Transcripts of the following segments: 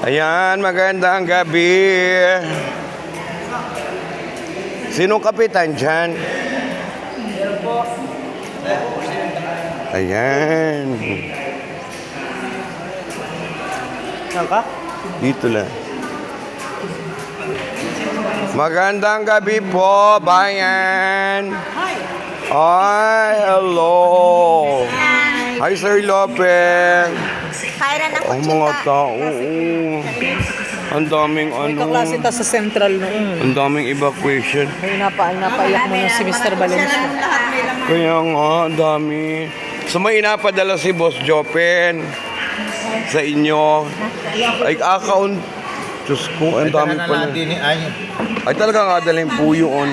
Ayan, magandang gabi. Sinong kapitan dyan? Ayan. Saan ka? Dito lang. Magandang gabi po, bayan. Hi! Ay, hello. Hi, Sir Lopez. Kaya na Ang mga tao, ang daming May kaklase ka sa Central noon. ang daming evacuation. May napaiyak mo na si Mr. Valencia. Kaya nga, ang dami. So may inapadala si Boss Jopen sa inyo. Ay, account. Diyos ko, ang dami pala. Ay, talaga nga dalhin po yun.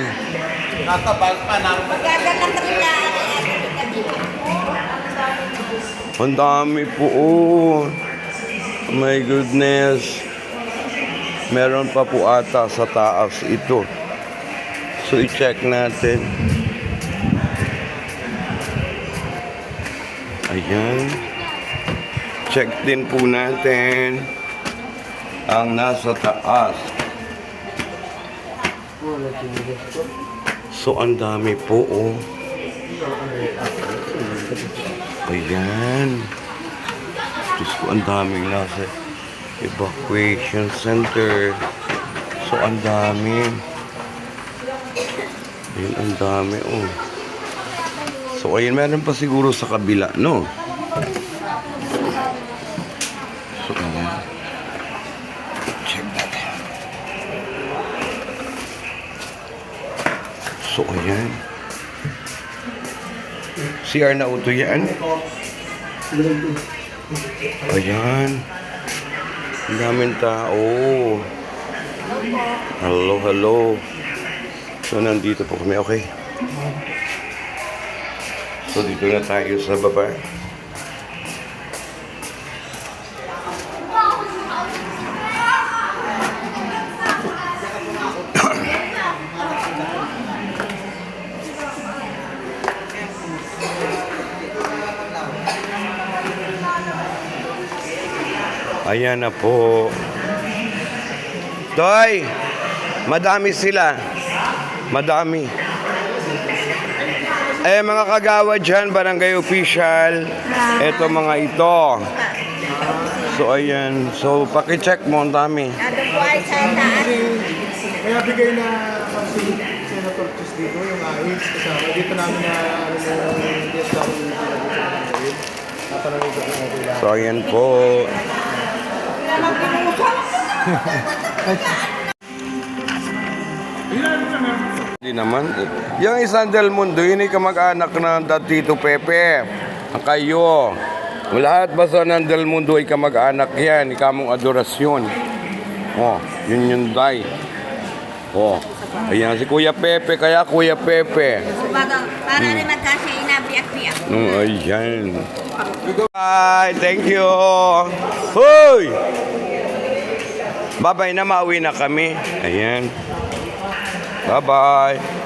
Ang dami po. Oh. My goodness. Meron pa po ata sa taas ito. So, i-check natin. Ayan. Check din po natin ang nasa taas. So, ang dami po, oh. Ayan. Diyos ko, ang daming nasa evacuation center. So, ang dami. Ayan, ang dami, oh. So, ayan, meron pa siguro sa kabila, no? So, ayan. Check natin. So, ayan. CR na auto yan. Ayan. Ang daming tao. Hello, hello. So, nandito po kami. Okay. So, dito na tayo sa baba. Ayan na po. Toy! Madami sila. Madami. Eh, mga kagawa dyan, barangay official. Ito mga ito. So, ayan. So, pakicheck mo. Ang dami. Ano po ay sa taas? Kaya bigay na si Senator Chis dito, yung AIS kasama. Dito namin na yung DSW dito namin. Napanagod ko na nila. So, ayan po. Hindi naman. Yung isang Del Mundo, yun ay kamag-anak ng Tito Pepe. Ang kayo. Lahat basta ng Del Mundo ay kamag-anak yan. Ikamong adorasyon. Oh, yun yung day. Oh, ayan si Kuya Pepe. Kaya Kuya Pepe. Para rin magkasya inabiyak-biyak. Ayan. Bye. Thank you. Hoy! Bye-bye na. Mauwi na kami. Ayan. Bye-bye.